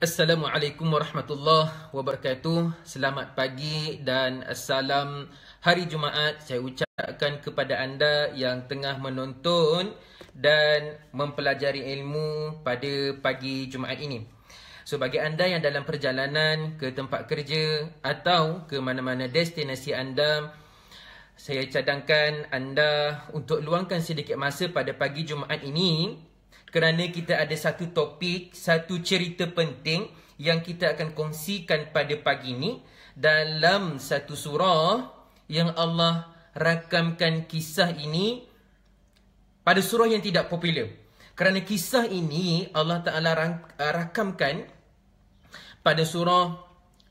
Assalamualaikum warahmatullahi wabarakatuh. Selamat pagi dan salam hari Jumaat saya ucapkan kepada anda yang tengah menonton dan mempelajari ilmu pada pagi Jumaat ini. So, bagi anda yang dalam perjalanan ke tempat kerja atau ke mana-mana destinasi anda, saya cadangkan anda untuk luangkan sedikit masa pada pagi Jumaat ini kerana kita ada satu topik, satu cerita penting yang kita akan kongsikan pada pagi ini dalam satu surah yang Allah rakamkan kisah ini pada surah yang tidak popular. Kerana kisah ini Allah Ta'ala rakamkan pada surah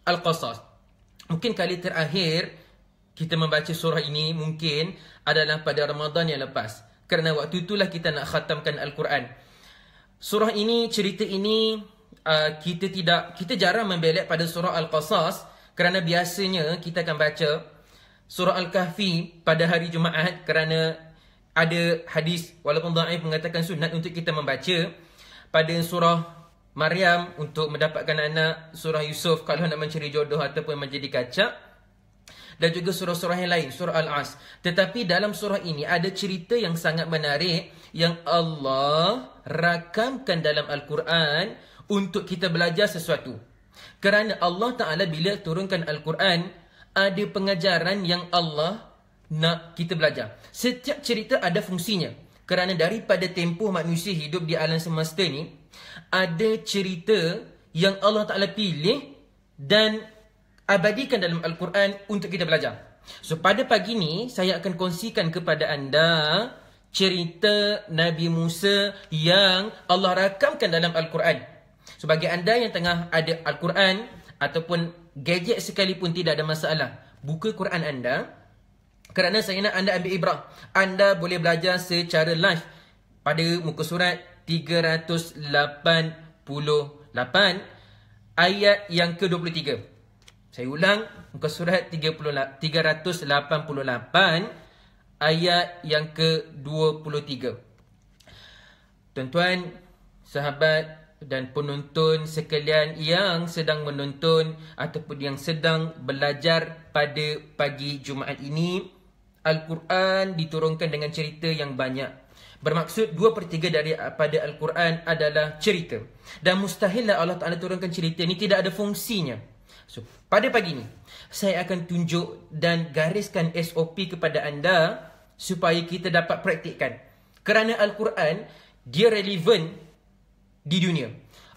Al-Qasas. Mungkin kali terakhir kita membaca surah ini mungkin adalah pada Ramadan yang lepas. Kerana waktu itulah kita nak khatamkan Al-Quran. Surah ini, cerita ini kita jarang membelak pada surah Al-Qasas kerana biasanya kita akan baca surah Al-Kahfi pada hari Jumaat kerana ada hadis walaupun dhaif mengatakan sunat untuk kita membaca. Pada surah Maryam untuk mendapatkan anak, surah Yusuf kalau nak mencari jodoh ataupun menjadi kacak, dan juga surah-surah yang lain, surah Al-As. Tetapi dalam surah ini ada cerita yang sangat menarik yang Allah rakamkan dalam Al-Quran untuk kita belajar sesuatu. Kerana Allah Ta'ala bila turunkan Al-Quran, ada pengajaran yang Allah nak kita belajar. Setiap cerita ada fungsinya. Kerana daripada tempoh manusia hidup di alam semesta ni, ada cerita yang Allah Ta'ala pilih dan abadikan dalam Al-Quran untuk kita belajar. So, pada pagi ni, saya akan kongsikan kepada anda cerita Nabi Musa yang Allah rakamkan dalam Al-Quran. So, bagi anda yang tengah ada Al-Quran ataupun gadget sekalipun tidak ada masalah, buka Quran anda. Kerana saya nak anda ambil ibrah. Anda boleh belajar secara live pada muka surat 388 ayat yang ke-23. Saya ulang, muka surat 388 ayat yang ke-23. Tuan-tuan, sahabat dan penonton sekalian yang sedang menonton ataupun yang sedang belajar pada pagi Jumaat ini, Al-Quran diturunkan dengan cerita yang banyak. Bermaksud 2/3 daripada Al-Quran adalah cerita. Dan mustahillah Allah Ta'ala turunkan cerita ini tidak ada fungsinya. So, pada pagi ni, saya akan tunjuk dan gariskan SOP kepada anda supaya kita dapat praktikkan. Kerana Al-Quran, dia relevan di dunia.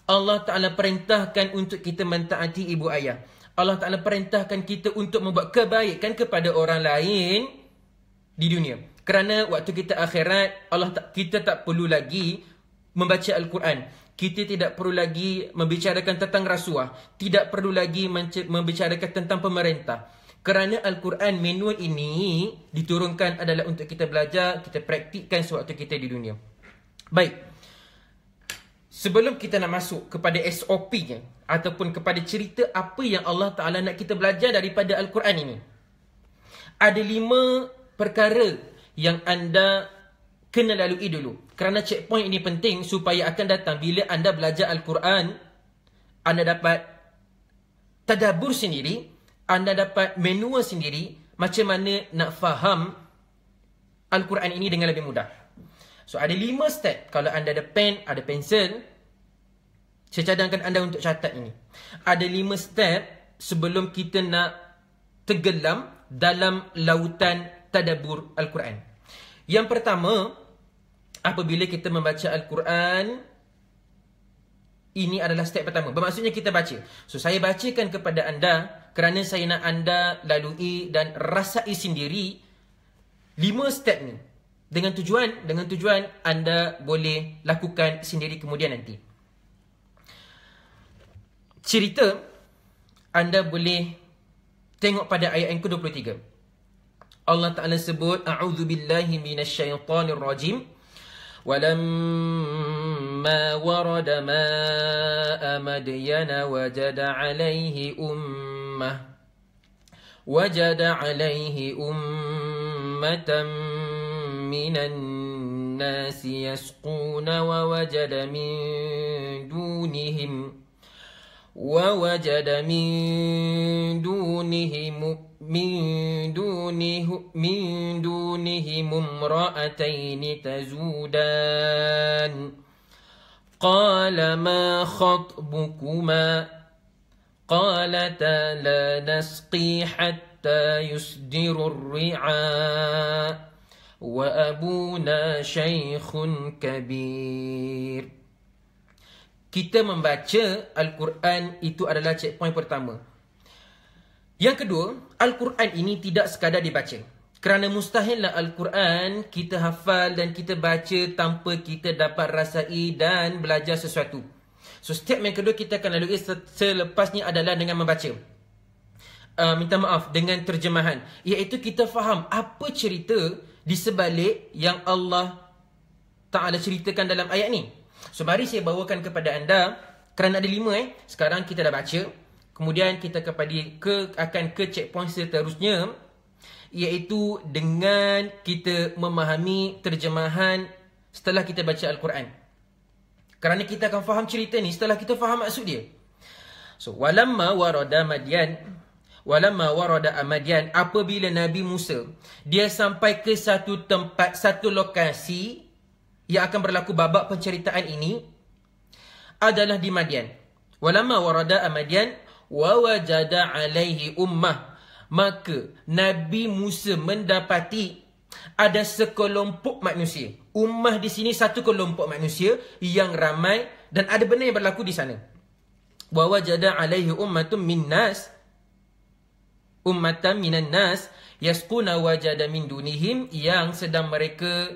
Allah Ta'ala perintahkan untuk kita mentaati ibu ayah. Allah Ta'ala perintahkan kita untuk membuat kebaikan kepada orang lain di dunia. Kerana waktu kita akhirat, kita tak perlu lagi membaca Al-Quran. Kita tidak perlu lagi membicarakan tentang rasuah. Tidak perlu lagi membicarakan tentang pemerintah. Kerana Al-Quran manual ini diturunkan adalah untuk kita belajar, kita praktikkan sewaktu kita di dunia. Baik. Sebelum kita nak masuk kepada SOP-nya ataupun kepada cerita apa yang Allah Ta'ala nak kita belajar daripada Al-Quran ini, ada 5 perkara yang anda kena lalui dulu. Kerana checkpoint ini penting supaya akan datang bila anda belajar Al-Quran, anda dapat tadabbur sendiri, anda dapat manual sendiri macam mana nak faham Al-Quran ini dengan lebih mudah. So, ada 5 step. Kalau anda ada pen, ada pensel, saya cadangkan anda untuk catat ini. Ada 5 step sebelum kita nak tenggelam dalam lautan tadabbur Al-Quran. Yang pertama, apabila kita membaca Al-Quran, ini adalah step pertama. Bermaksudnya kita baca. So, saya bacakan kepada anda kerana saya nak anda lalui dan rasai sendiri 5 step ni. Dengan tujuan anda boleh lakukan sendiri kemudian nanti. Cerita, anda boleh tengok pada ayat yang ke-23. Allah Ta'ala sebut, A'udzu billahi minasyaitanir rajim. ولما ورد ماء مدين وجد عليه أمة من الناس يسقون ووجد من دونهم ووجد من دونهم امرأتين تزودان قال ما خطبكما قالتا لا نسقي حتى يصدر الرعاء وأبونا شيخ كبير. Kita membaca Al-Quran itu adalah checkpoint pertama. Yang kedua, Al-Quran ini tidak sekadar dibaca. Kerana mustahillah Al-Quran kita hafal dan kita baca tanpa kita dapat rasai dan belajar sesuatu. So, step yang kedua kita akan lalui selepasnya adalah dengan membaca. Dengan terjemahan. Iaitu kita faham apa cerita di sebalik yang Allah Ta'ala ceritakan dalam ayat ni. So, mari saya bawakan kepada anda, kerana ada 5 sekarang kita dah baca. Kemudian kita akan ke checkpoint seterusnya, iaitu dengan kita memahami terjemahan setelah kita baca Al-Quran. Kerana kita akan faham cerita ni setelah kita faham maksud dia. So, walamma warada Madyan, apabila Nabi Musa dia sampai ke satu tempat, satu lokasi yang akan berlaku babak penceritaan ini adalah di Madian. Walamma warada Madian wa wajada alaihi ummah, maka Nabi Musa mendapati ada sekelompok manusia. Ummah di sini satu kelompok manusia yang ramai dan ada benda yang berlaku di sana. Wa wajada alaihi ummatan minan nas yasquna wajada min dunihim, yang sedang mereka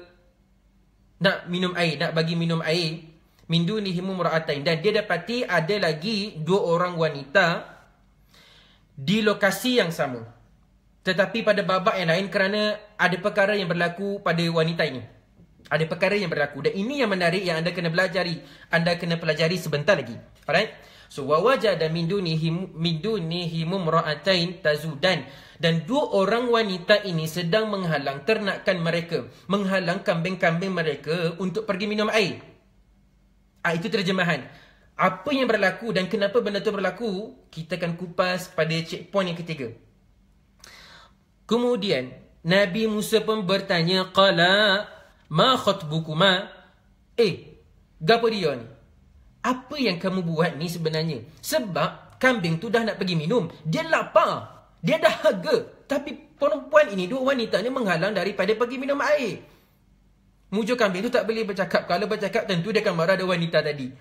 nak minum air, nak bagi minum air. Min dunihim imra'atain, dan dia dapati ada lagi 2 orang wanita di lokasi yang sama. Tetapi pada babak yang lain, kerana ada perkara yang berlaku pada wanita ini. Ada perkara yang berlaku. Dan ini yang menarik yang anda kena pelajari sebentar lagi. Alright? So, wa wajada min dunihim imra'atain tazudan, dan 2 orang wanita ini sedang menghalang ternakan mereka, menghalang kambing-kambing mereka untuk pergi minum air. Itu terjemahan. Apa yang berlaku dan kenapa benda itu berlaku, kita akan kupas pada checkpoint yang ketiga. Kemudian Nabi Musa pun bertanya, qala ma khatbukuma, gapo dia ni? Apa yang kamu buat ni sebenarnya? Sebab kambing tu dah nak pergi minum, dia lapar, dia dahaga, tapi perempuan ini, 2 wanita ni menghalang daripada pergi minum air. Mujur kambing tu tak boleh bercakap. Kalau bercakap tentu dia akan marah ada wanita tadi.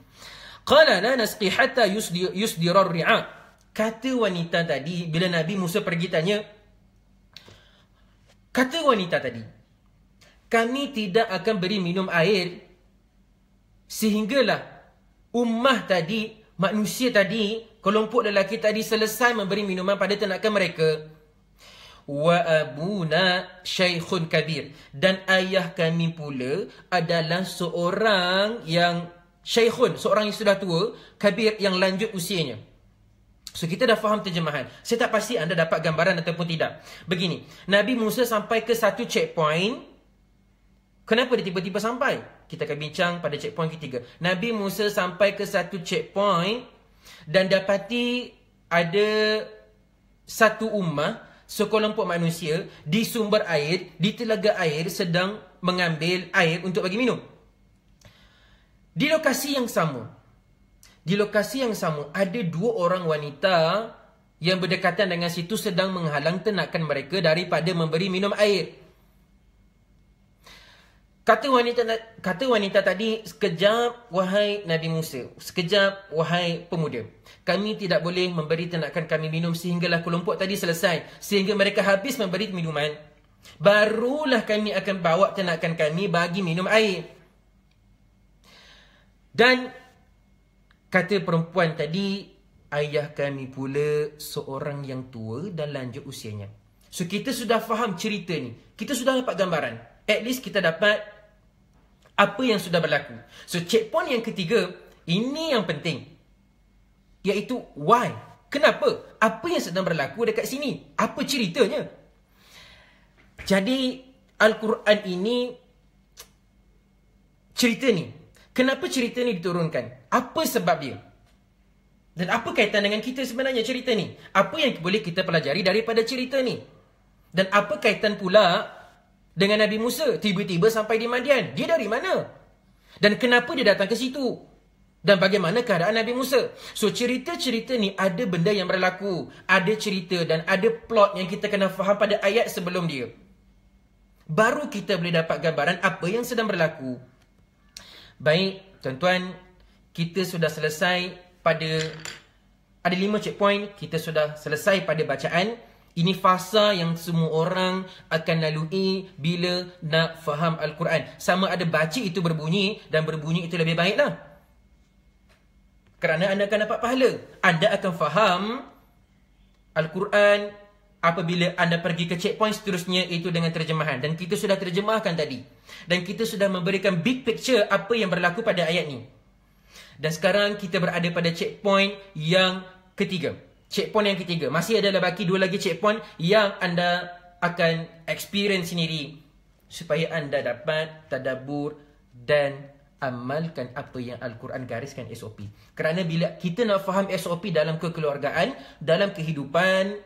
Qala la nasqi hatta yusdira ar-ri'a. Kata wanita tadi, bila Nabi Musa pergi tanya, kata wanita tadi, kami tidak akan beri minum air sehinggalah ummah tadi, manusia tadi, kelompok lelaki tadi selesai memberi minuman pada ternakan mereka. Wa abuna syaikhun kabir, dan ayah kami pula adalah seorang yang syaikhun, seorang yang sudah tua, kabir, yang lanjut usianya. So, kita dah faham terjemahan. Saya tak pasti anda dapat gambaran ataupun tidak. Begini, Nabi Musa sampai ke satu checkpoint. Kenapa dia tiba-tiba sampai? Kita akan bincang pada checkpoint ketiga. Nabi Musa sampai ke satu checkpoint dan dapati ada satu ummah, sekelompok manusia di sumber air, di telaga air, sedang mengambil air untuk bagi minum. Di lokasi yang sama, ada 2 orang wanita yang berdekatan dengan situ sedang menghalang ternakan mereka daripada memberi minum air. Kata wanita tadi, sekejap wahai Nabi Musa, sekejap wahai pemuda, kami tidak boleh memberi ternakan kami minum sehinggalah kelompok tadi selesai, sehingga mereka habis memberi minuman, barulah kami akan bawa ternakan kami bagi minum air. Dan kata perempuan tadi, ayah kami pula seorang yang tua dan lanjut usianya. So, kita sudah faham cerita ni, kita sudah dapat gambaran. At least kita dapat apa yang sudah berlaku. So, checkpoint yang ketiga, ini yang penting, iaitu why. Kenapa? Apa yang sedang berlaku dekat sini? Apa ceritanya? Jadi, Al-Quran ini, cerita ni, kenapa cerita ni diturunkan? Apa sebab dia? Dan apa kaitan dengan kita sebenarnya cerita ni? Apa yang boleh kita pelajari daripada cerita ni? Dan apa kaitan pula dengan Nabi Musa? Tiba-tiba sampai di Madian. Dia dari mana? Dan kenapa dia datang ke situ? Dan bagaimana keadaan Nabi Musa? So, cerita-cerita ni ada benda yang berlaku. Ada cerita dan ada plot yang kita kena faham pada ayat sebelum dia. Baru kita boleh dapat gambaran apa yang sedang berlaku. Baik, tuan-tuan, kita sudah selesai pada... Ada 5 checkpoint, kita sudah selesai pada bacaan. Ini fasa yang semua orang akan lalui bila nak faham Al-Quran. Sama ada baca itu berbunyi dan berbunyi itu lebih baiklah. Kerana anda akan dapat pahala. Anda akan faham Al-Quran apabila anda pergi ke checkpoint seterusnya, itu dengan terjemahan. Dan kita sudah terjemahkan tadi. Dan kita sudah memberikan big picture apa yang berlaku pada ayat ni. Dan sekarang kita berada pada checkpoint yang ketiga. Checkpoint yang ketiga. Masih ada baki 2 lagi checkpoint yang anda akan experience sendiri. Supaya anda dapat tadabbur dan amalkan apa yang Al-Quran gariskan SOP. Kerana bila kita nak faham SOP dalam kekeluargaan, dalam kehidupan,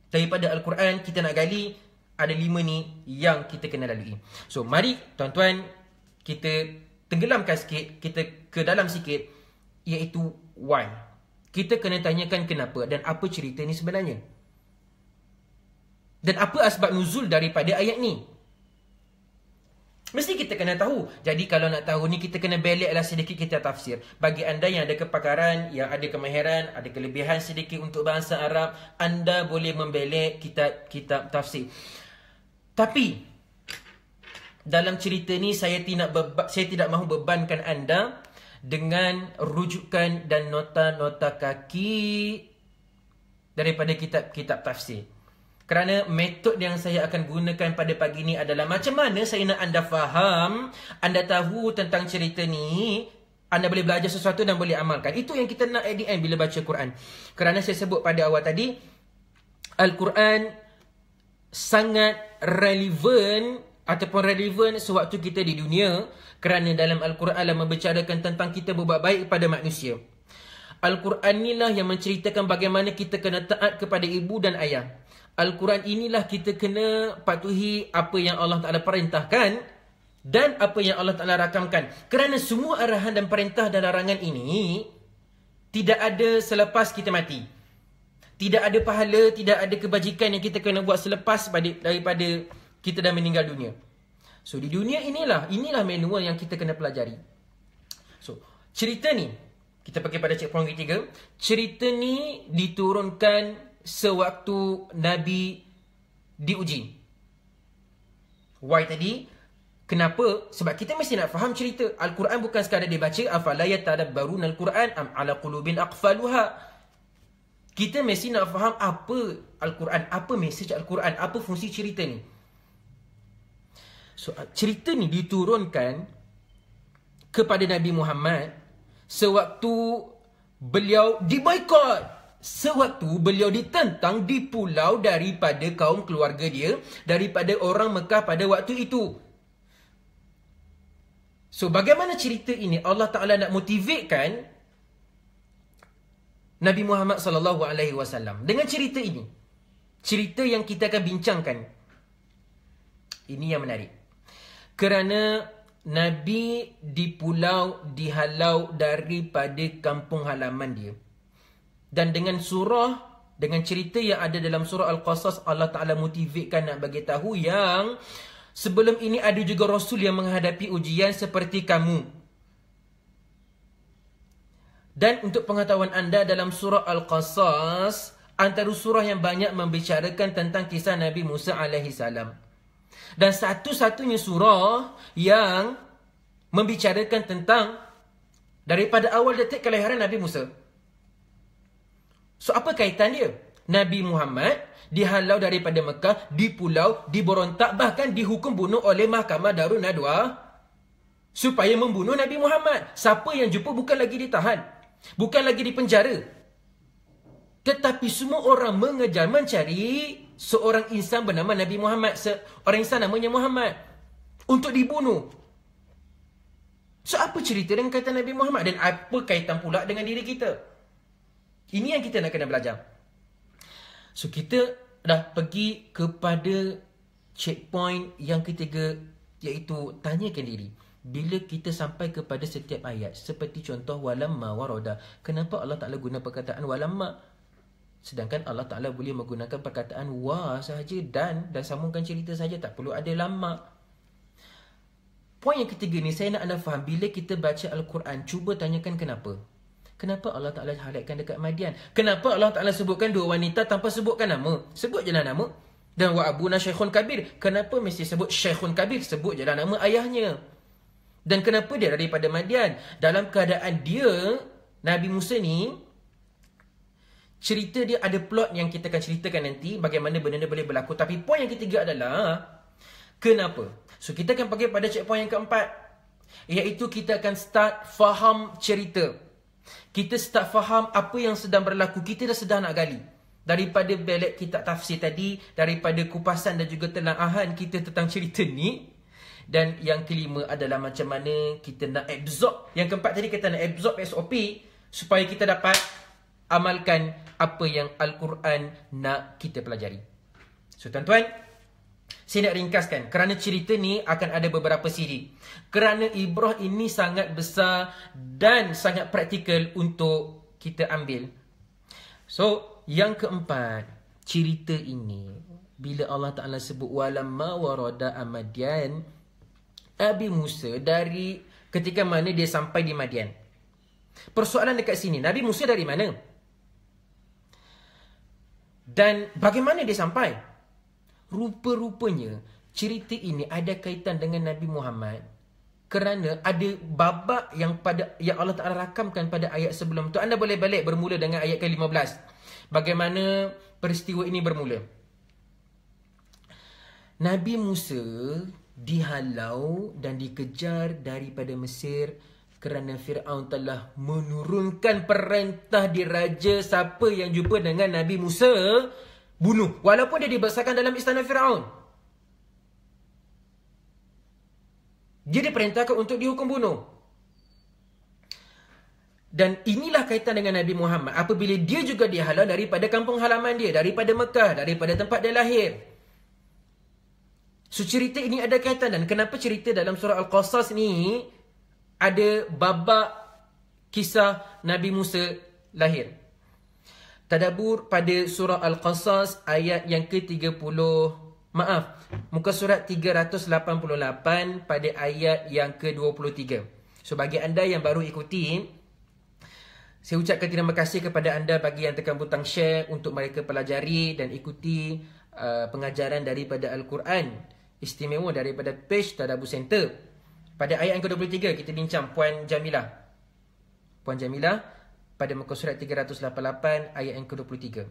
daripada Al-Quran kita nak gali, ada 5 ni yang kita kena lalui. So, mari tuan-tuan, kita tenggelamkan sikit, kita ke dalam sikit, iaitu why. Kita kena tanyakan kenapa dan apa cerita ni sebenarnya. Dan apa asbab nuzul daripada ayat ni. Mesti kita kena tahu. Jadi kalau nak tahu ni, kita kena beliklah sedikit kita tafsir. Bagi anda yang ada kepakaran, yang ada kemahiran, ada kelebihan sedikit untuk bahasa Arab, anda boleh membelik kitab tafsir. Tapi dalam cerita ni saya tidak mahu bebankan anda dengan rujukan dan nota-nota kaki daripada kitab-kitab tafsir. Kerana metod yang saya akan gunakan pada pagi ni adalah macam mana saya nak anda faham, anda tahu tentang cerita ni, anda boleh belajar sesuatu dan boleh amalkan. Itu yang kita nak at the end bila baca Quran. Kerana saya sebut pada awal tadi, Al-Quran sangat relevan ataupun relevan sewaktu kita di dunia. Kerana dalam Al-Quran Allah membicarakan tentang kita berbuat baik kepada manusia. Al-Quran inilah yang menceritakan bagaimana kita kena taat kepada ibu dan ayah. Al-Quran inilah kita kena patuhi apa yang Allah Ta'ala perintahkan dan apa yang Allah Ta'ala rakamkan. Kerana semua arahan dan perintah dan larangan ini tidak ada selepas kita mati. Tidak ada pahala, tidak ada kebajikan yang kita kena buat selepas daripada kita dah meninggal dunia. So, di dunia inilah manual yang kita kena pelajari. So, cerita ni, kita pergi pada checkpoint ketiga. Cerita ni diturunkan sewaktu Nabi diuji. Why tadi? Kenapa? Sebab kita mesti nak faham cerita. Al-Quran bukan sekadar dibaca. Afala yatadabbaruna al-Quran am ala qulubin aqfaluha. Kita mesti nak faham apa Al-Quran, apa mesej Al-Quran, apa fungsi cerita ni. So, cerita ni diturunkan kepada Nabi Muhammad sewaktu beliau diboikot. Sewaktu beliau ditentang, dipulau daripada kaum keluarga dia, daripada orang Mekah pada waktu itu. So, bagaimana cerita ini Allah Ta'ala nak motivekan Nabi Muhammad SAW dengan cerita ini? Cerita yang kita akan bincangkan. Ini yang menarik. Kerana Nabi dipulau, dihalau daripada kampung halaman dia. Dan dengan cerita yang ada dalam surah Al-Qasas, Allah Ta'ala motivekan nak bagi tahu yang sebelum ini ada juga Rasul yang menghadapi ujian seperti kamu. Dan untuk pengetahuan anda, dalam surah Al-Qasas, antara surah yang banyak membicarakan tentang kisah Nabi Musa AS. Dan satu-satunya surah yang membicarakan tentang daripada awal detik kelahiran Nabi Musa. So, apa kaitan dia? Nabi Muhammad dihalau daripada Mekah, dipulau, diberontak, bahkan dihukum bunuh oleh Mahkamah Darun Nadwa supaya membunuh Nabi Muhammad. Siapa yang jumpa bukan lagi ditahan, bukan lagi dipenjara, tetapi semua orang mengejar, mencari seorang insan bernama Nabi Muhammad, seorang insan namanya Muhammad, untuk dibunuh. So, apa cerita dengan kaitan Nabi Muhammad dan apa kaitan pula dengan diri kita? Ini yang kita nak kena belajar. So kita dah pergi kepada checkpoint yang ketiga, iaitu tanyakan diri. Bila kita sampai kepada setiap ayat, seperti contoh walamma warada, kenapa Allah Ta'ala guna perkataan walamma? Sedangkan Allah Ta'ala boleh menggunakan perkataan wa sahaja dan sambungkan cerita saja, tak perlu ada lama. Poin yang ketiga ni saya nak anda faham. Bila kita baca Al-Quran, cuba tanyakan kenapa. Kenapa Allah Ta'ala highlightkan dekat Madian? Kenapa Allah Ta'ala sebutkan dua wanita tanpa sebutkan nama? Sebut je lah nama. Dan wa abuna syekhun kabir. Kenapa mesti sebut syekhun kabir? Sebut je lah nama ayahnya. Dan kenapa dia daripada Madian? Dalam keadaan dia, Nabi Musa ni, cerita dia ada plot yang kita akan ceritakan nanti, bagaimana benda-benda boleh berlaku. Tapi poin yang ketiga adalah, kenapa? So kita akan pergi pada checkpoint yang keempat, iaitu kita akan start faham cerita. Kita start faham apa yang sedang berlaku. Kita dah sedang nak gali. Daripada belet kitab tafsir tadi, daripada kupasan dan juga telaahan kita tentang cerita ni. Dan yang kelima adalah macam mana kita nak absorb. Yang keempat tadi kita nak absorb SOP supaya kita dapat amalkan apa yang Al-Quran nak kita pelajari. So tuan-tuan, saya nak ringkaskan kerana cerita ni akan ada beberapa siri. Kerana ibrah ini sangat besar dan sangat praktikal untuk kita ambil. So, yang keempat, cerita ini bila Allah Ta'ala sebut walamma warada Madian, Nabi Musa dari ketika mana dia sampai di Madian. Persoalan dekat sini, Nabi Musa dari mana? Dan bagaimana dia sampai? Rupa-rupanya cerita ini ada kaitan dengan Nabi Muhammad kerana ada babak yang Allah Ta'ala rakamkan pada ayat sebelum tu. Anda boleh balik bermula dengan ayat ke-15. Bagaimana peristiwa ini bermula? Nabi Musa dihalau dan dikejar daripada Mesir kerana Fir'aun telah menurunkan perintah diraja siapa yang jumpa dengan Nabi Musa bunuh, walaupun dia dibesarkan dalam istana Fir'aun. Dia diperintahkan untuk dihukum bunuh. Dan inilah kaitan dengan Nabi Muhammad apabila dia juga dihalau daripada kampung halaman dia, daripada Mekah, daripada tempat dia lahir. So cerita ini ada kaitan. Dan kenapa cerita dalam surah Al-Qasas ni ada babak kisah Nabi Musa lahir? Tadabbur pada surah Al-Qasas ayat yang ke-30, muka surat 388 pada ayat yang ke-23. So bagi anda yang baru ikuti, saya ucapkan terima kasih kepada anda bagi yang tekan butang share untuk mereka pelajari dan ikuti pengajaran daripada Al-Quran istimewa daripada page Tadabbur Center. Pada ayat yang ke-23 kita bincang Puan Jamilah. Puan Jamilah pada muka surat 388 ayat yang ke-23.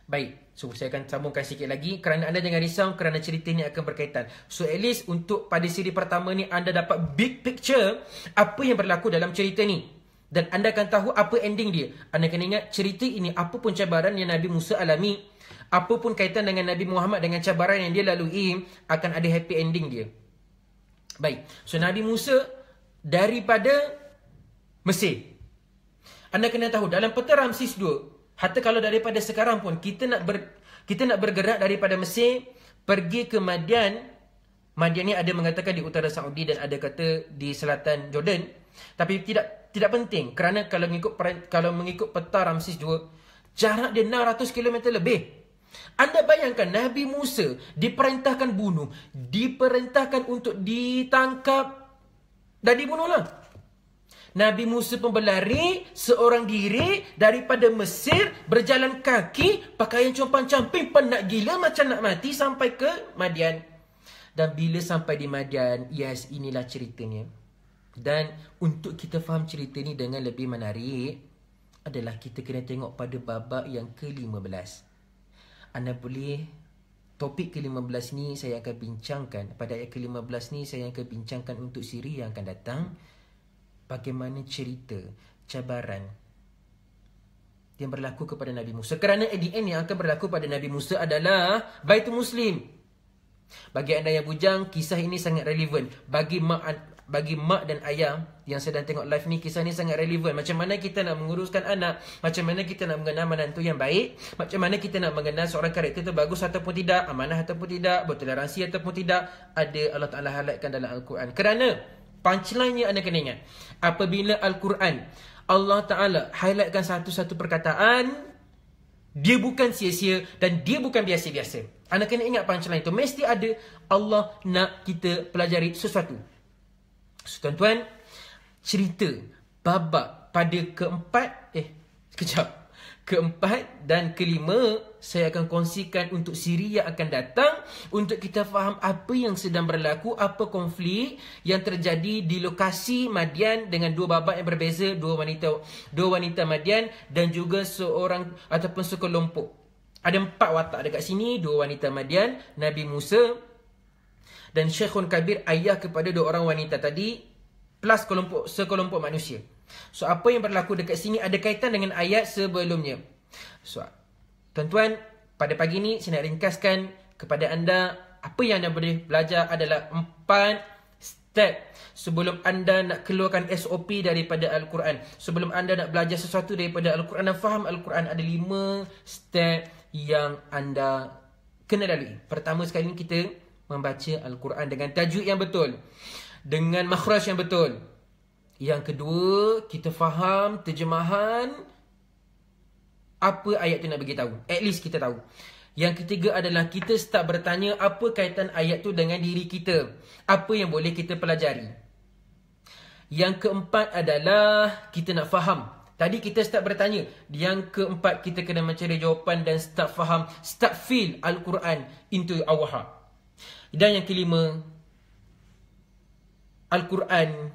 Baik, so saya akan sambungkan sikit lagi kerana anda jangan risau kerana cerita ini akan berkaitan. So at least untuk pada siri pertama ni anda dapat big picture apa yang berlaku dalam cerita ni. Dan anda akan tahu apa ending dia. Anda kena ingat cerita ini apapun cabaran yang Nabi Musa alami, apapun kaitan dengan Nabi Muhammad dengan cabaran yang dia lalui, akan ada happy ending dia. Baik, so Nabi Musa daripada Mesir. Anda kena tahu dalam peta Ramses II, hatta kalau daripada sekarang pun kita nak bergerak daripada Mesir pergi ke Madian. Madian ni ada mengatakan di utara Saudi dan ada kata di selatan Jordan. Tapi tidak penting kerana kalau mengikut peta Ramses II, jarak dia 600 km lebih. Anda bayangkan Nabi Musa diperintahkan bunuh, diperintahkan untuk ditangkap dan dibunuhlah. Nabi Musa pun berlari seorang diri daripada Mesir, berjalan kaki, pakaian compang-camping, penat gila macam nak mati sampai ke Madian. Dan bila sampai di Madian, yes, inilah ceritanya. Dan untuk kita faham cerita ni dengan lebih menarik adalah kita kena tengok pada babak yang ke-15. Anda boleh, topik ke-15 ni saya akan bincangkan. Pada ayat ke-15 ni saya akan bincangkan untuk siri yang akan datang. Bagaimana cerita cabaran yang berlaku kepada Nabi Musa. Kerana at the end yang akan berlaku pada Nabi Musa adalah Baitul Muslim. Bagi anda yang bujang, kisah ini sangat relevan. Bagi bagi mak dan ayah yang sedang tengok live ni, kisah ni sangat relevan. Macam mana kita nak menguruskan anak, macam mana kita nak mengenal menantu yang baik, macam mana kita nak mengenal seorang karakter tu bagus ataupun tidak, amanah ataupun tidak, bertoleransi ataupun tidak, ada Allah Ta'ala highlightkan dalam Al-Quran. Kerana punchline-nya anda kena ingat, apabila Al-Quran Allah Ta'ala highlightkan satu-satu perkataan, dia bukan sia-sia dan dia bukan biasa-biasa. Anda kena ingat punchline itu. Mesti ada Allah nak kita pelajari sesuatu. So, tuan-tuan, cerita babak pada keempat dan kelima saya akan kongsikan untuk siri yang akan datang, untuk kita faham apa yang sedang berlaku, apa konflik yang terjadi di lokasi Madian dengan dua babak yang berbeza, dua wanita Madian dan juga seorang ataupun sekelompok. Ada 4 watak dekat sini, 2 wanita Madian, Nabi Musa dan Syekhun Kabir, ayah kepada 2 orang wanita tadi, plus sekelompok manusia. So, apa yang berlaku dekat sini ada kaitan dengan ayat sebelumnya. So, tuan-tuan, pada pagi ni saya nak ringkaskan kepada anda, apa yang anda boleh belajar adalah 4 step sebelum anda nak keluarkan SOP daripada Al-Quran. Sebelum anda nak belajar sesuatu daripada Al-Quran dan faham Al-Quran, ada 5 step yang anda kena lalui. Pertama sekali kita membaca Al-Quran dengan tajwid yang betul, dengan makhraj yang betul. Yang kedua, kita faham terjemahan apa ayat tu nak bagi tahu. At least kita tahu. Yang ketiga adalah kita start bertanya apa kaitan ayat tu dengan diri kita. Apa yang boleh kita pelajari. Yang keempat adalah kita nak faham. Tadi kita start bertanya. Yang keempat, kita kena mencari jawapan dan start faham, start feel Al-Quran into our heart. Dan yang kelima, Al-Quran,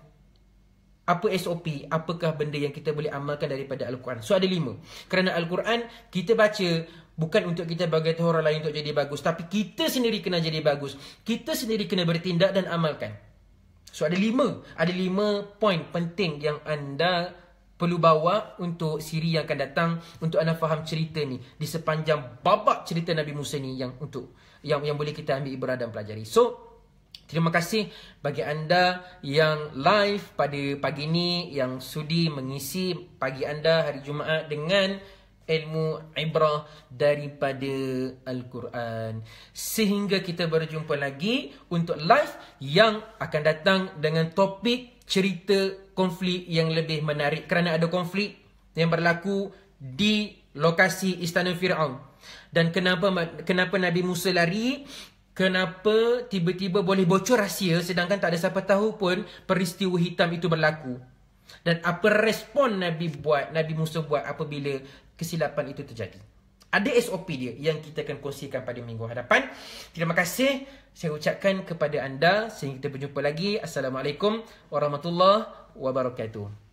apa SOP, apakah benda yang kita boleh amalkan daripada Al-Quran. So ada 5. Kerana Al-Quran kita baca bukan untuk kita bagi tahu orang lain untuk jadi bagus, tapi kita sendiri kena jadi bagus. Kita sendiri kena bertindak dan amalkan. So ada 5 poin penting yang anda perlu bawa untuk siri yang akan datang, untuk anda faham cerita ni di sepanjang babak cerita Nabi Musa ni yang boleh kita ambil ibrah dan pelajari. So terima kasih bagi anda yang live pada pagi ni, yang sudi mengisi pagi anda hari Jumaat dengan ilmu ibrah daripada Al-Quran. Sehingga kita berjumpa lagi untuk live yang akan datang dengan topik cerita konflik yang lebih menarik. Kerana ada konflik yang berlaku di lokasi Istana Fir'aun. Dan kenapa Nabi Musa lari? Kenapa tiba-tiba boleh bocor rahsia sedangkan tak ada siapa tahu pun peristiwa hitam itu berlaku? Dan apa respon Nabi Musa buat apabila kesilapan itu terjadi? Ada SOP dia yang kita akan kongsikan pada minggu hadapan. Terima kasih saya ucapkan kepada anda. Sehingga kita berjumpa lagi. Assalamualaikum warahmatullahi wabarakatuh.